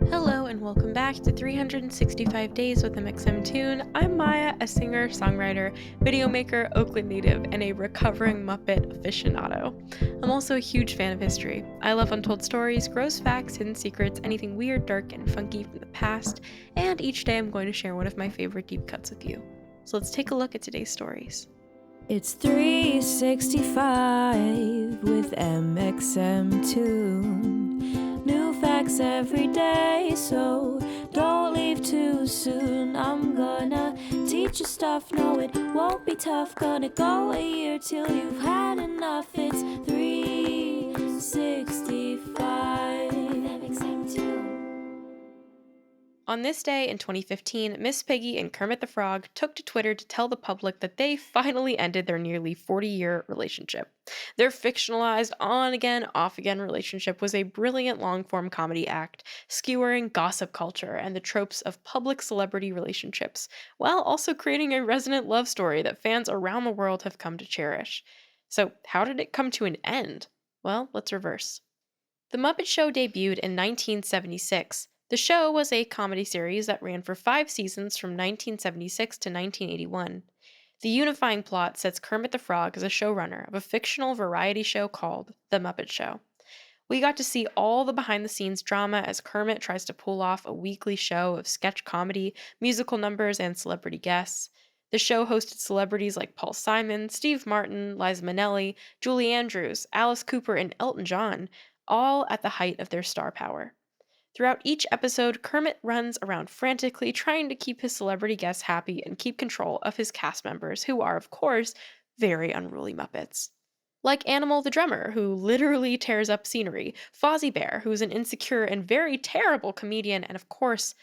Hello and welcome back to 365 Days with mxmtoon. I'm Maia, a singer, songwriter, video maker, Oakland native, and a recovering Muppet aficionado. I'm also a huge fan of history. I love untold stories, gross facts, hidden secrets, anything weird, dark, and funky from the past, and each day I'm going to share one of my favorite deep cuts with you. So let's take a look at today's stories. It's 365 with mxmtoon. New facts every day, so don't leave too soon. I'm gonna teach you stuff, no it won't be tough. Gonna go a year till you've had enough. It's 365 mxmtoon. On this day in 2015, Miss Piggy and Kermit the Frog took to Twitter to tell the public that they finally ended their nearly 40-year relationship. Their fictionalized on-again, off-again relationship was a brilliant long-form comedy act, skewering gossip culture and the tropes of public celebrity relationships, while also creating a resonant love story that fans around the world have come to cherish. So, how did it come to an end? Well, let's reverse. The Muppet Show debuted in 1976. The show was a comedy series that ran for 5 seasons from 1976 to 1981. The unifying plot sets Kermit the Frog as a showrunner of a fictional variety show called The Muppet Show. We got to see all the behind the scenes drama as Kermit tries to pull off a weekly show of sketch comedy, musical numbers, and celebrity guests. The show hosted celebrities like Paul Simon, Steve Martin, Liza Minnelli, Julie Andrews, Alice Cooper, and Elton John, all at the height of their star power. Throughout each episode, Kermit runs around frantically trying to keep his celebrity guests happy and keep control of his cast members, who are, of course, very unruly Muppets. Like Animal the drummer, who literally tears up scenery, Fozzie Bear, who's an insecure and very terrible comedian, and of course,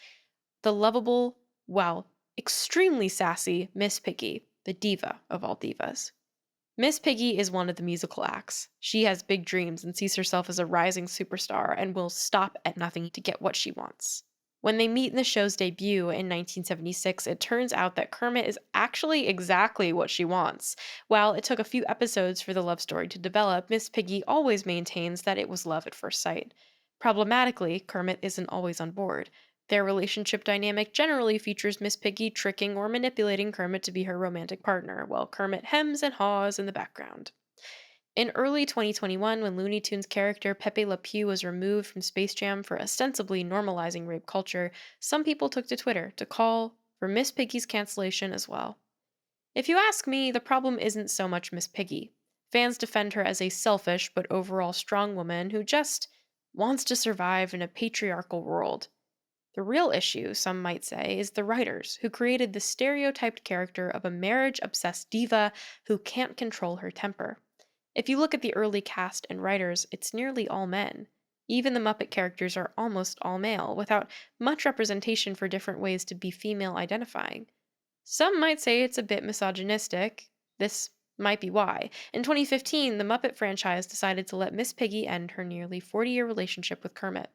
the lovable, well, extremely sassy Miss Piggy, the diva of all divas. Miss Piggy is one of the musical acts. She has big dreams and sees herself as a rising superstar and will stop at nothing to get what she wants. When they meet in the show's debut in 1976, it turns out that Kermit is actually exactly what she wants. While it took a few episodes for the love story to develop, Miss Piggy always maintains that it was love at first sight. Problematically, Kermit isn't always on board. Their relationship dynamic generally features Miss Piggy tricking or manipulating Kermit to be her romantic partner, while Kermit hems and haws in the background. In early 2021, when Looney Tunes character Pepe Le Pew was removed from Space Jam for ostensibly normalizing rape culture, some people took to Twitter to call for Miss Piggy's cancellation as well. If you ask me, the problem isn't so much Miss Piggy. Fans defend her as a selfish but overall strong woman who just wants to survive in a patriarchal world. The real issue, some might say, is the writers, who created the stereotyped character of a marriage-obsessed diva who can't control her temper. If you look at the early cast and writers, it's nearly all men. Even the Muppet characters are almost all male, without much representation for different ways to be female identifying. Some might say it's a bit misogynistic. This might be why. In 2015, the Muppet franchise decided to let Miss Piggy end her nearly 40-year relationship with Kermit.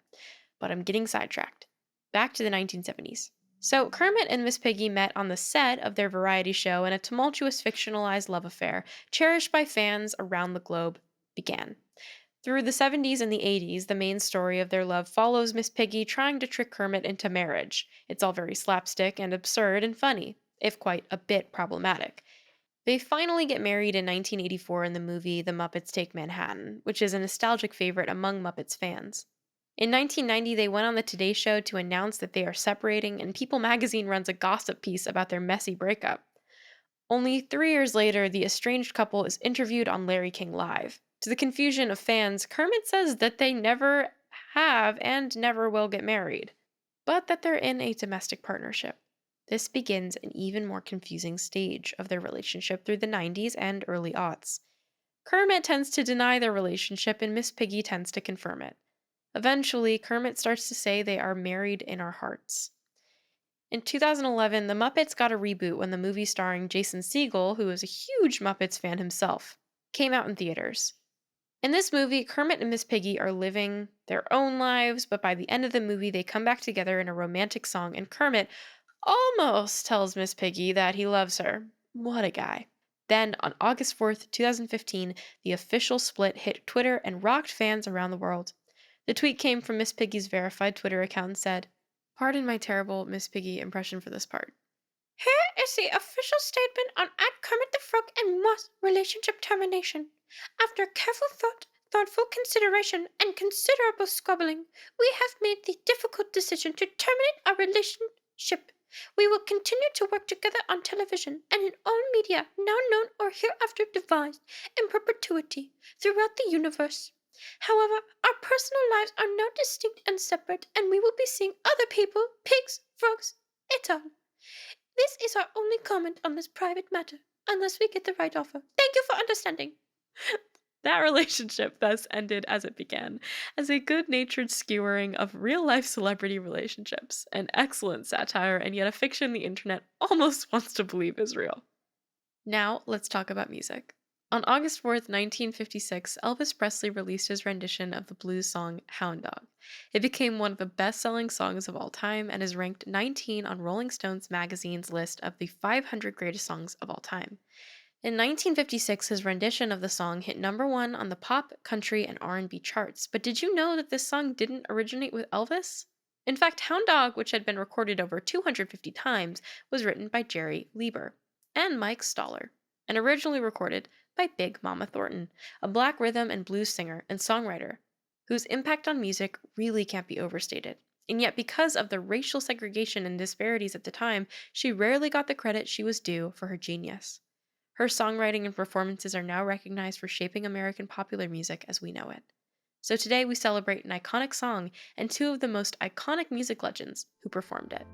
But I'm getting sidetracked. Back to the 1970s. So, Kermit and Miss Piggy met on the set of their variety show, and a tumultuous fictionalized love affair, cherished by fans around the globe, began. Through the 70s and the 80s, the main story of their love follows Miss Piggy trying to trick Kermit into marriage. It's all very slapstick and absurd and funny, if quite a bit problematic. They finally get married in 1984 in the movie The Muppets Take Manhattan, which is a nostalgic favorite among Muppets fans. In 1990, they went on the Today Show to announce that they are separating, and People magazine runs a gossip piece about their messy breakup. Only 3 years later, the estranged couple is interviewed on Larry King Live. To the confusion of fans, Kermit says that they never have and never will get married, but that they're in a domestic partnership. This begins an even more confusing stage of their relationship through the 90s and early aughts. Kermit tends to deny their relationship, and Miss Piggy tends to confirm it. Eventually, Kermit starts to say they are married in our hearts. In 2011, The Muppets got a reboot when the movie starring Jason Segel, who is a huge Muppets fan himself, came out in theaters. In this movie, Kermit and Miss Piggy are living their own lives, but by the end of the movie, they come back together in a romantic song, and Kermit almost tells Miss Piggy that he loves her. What a guy. Then, on August 4th, 2015, the official split hit Twitter and rocked fans around the world. The tweet came from Miss Piggy's verified Twitter account and said, "Pardon my terrible Miss Piggy impression for this part. Here is the official statement on Kermit the Frog and Moth's relationship termination. After careful thoughtful consideration, and considerable squabbling, we have made the difficult decision to terminate our relationship. We will continue to work together on television and in all media now known or hereafter devised in perpetuity throughout the universe. However, our personal lives are now distinct and separate, and we will be seeing other people, pigs, frogs, et al. This is our only comment on this private matter, unless we get the right offer. Thank you for understanding." That relationship thus ended as it began, as a good-natured skewering of real-life celebrity relationships, an excellent satire, and yet a fiction the internet almost wants to believe is real. Now, let's talk about music. On August 4th, 1956, Elvis Presley released his rendition of the blues song Hound Dog. It became one of the best-selling songs of all time and is ranked 19 on Rolling Stone's magazine's list of the 500 greatest songs of all time. In 1956, his rendition of the song hit number 1 on the pop, country, and R&B charts. But did you know that this song didn't originate with Elvis? In fact, Hound Dog, which had been recorded over 250 times, was written by Jerry Leiber and Mike Stoller, and originally recorded by Big Mama Thornton, a black rhythm and blues singer and songwriter, whose impact on music really can't be overstated. And yet, because of the racial segregation and disparities at the time, she rarely got the credit she was due for her genius. Her songwriting and performances are now recognized for shaping American popular music as we know it. So today we celebrate an iconic song and 2 of the most iconic music legends who performed it.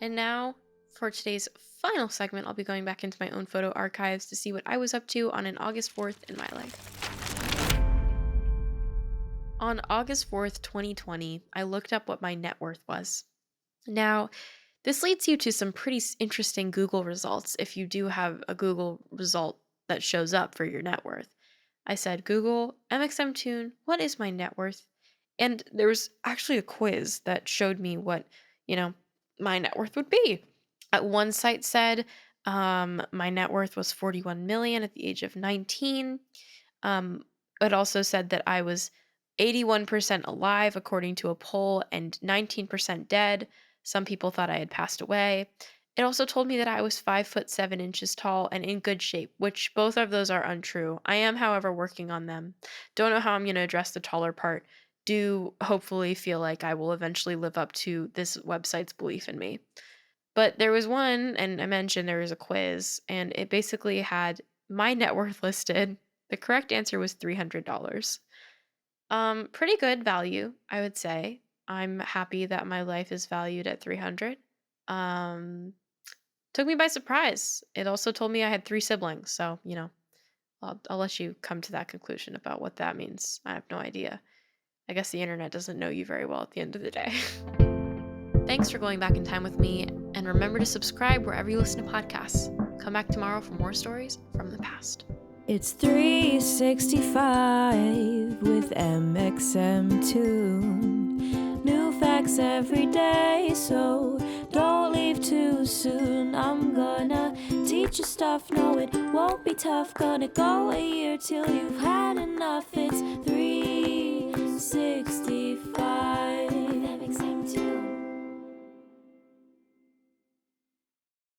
And now, for today's final segment, I'll be going back into my own photo archives to see what I was up to on an August 4th in my life. On August 4th, 2020, I looked up what my net worth was. Now, this leads you to some pretty interesting Google results if you do have a Google result that shows up for your net worth. I said, "Google, mxmtoon, what is my net worth?" And there was actually a quiz that showed me what, my net worth would be. At one site said my net worth was 41 million at the age of 19. It also said that I was 81% alive according to a poll and 19% dead. Some people thought I had passed away. It also told me that I was 5'7" tall and in good shape, which both of those are untrue. I am, however, working on them. Don't know how I'm going to address the taller part. Do hopefully feel like I will eventually live up to this website's belief in me. But there was one, and I mentioned there was a quiz, and it basically had my net worth listed. The correct answer was $300. Pretty good value, I would say. I'm happy that my life is valued at 300. Took me by surprise. It also told me I had 3 siblings, so, I'll let you come to that conclusion about what that means. I have no idea. I guess the internet doesn't know you very well at the end of the day. Thanks for going back in time with me, and remember to subscribe wherever you listen to podcasts. Come back tomorrow for more stories from the past. It's 365 with mxmtoon. New facts every day, so don't leave too soon. I'm gonna teach you stuff, no it won't be tough. Gonna go a year till you've had enough. It's 365.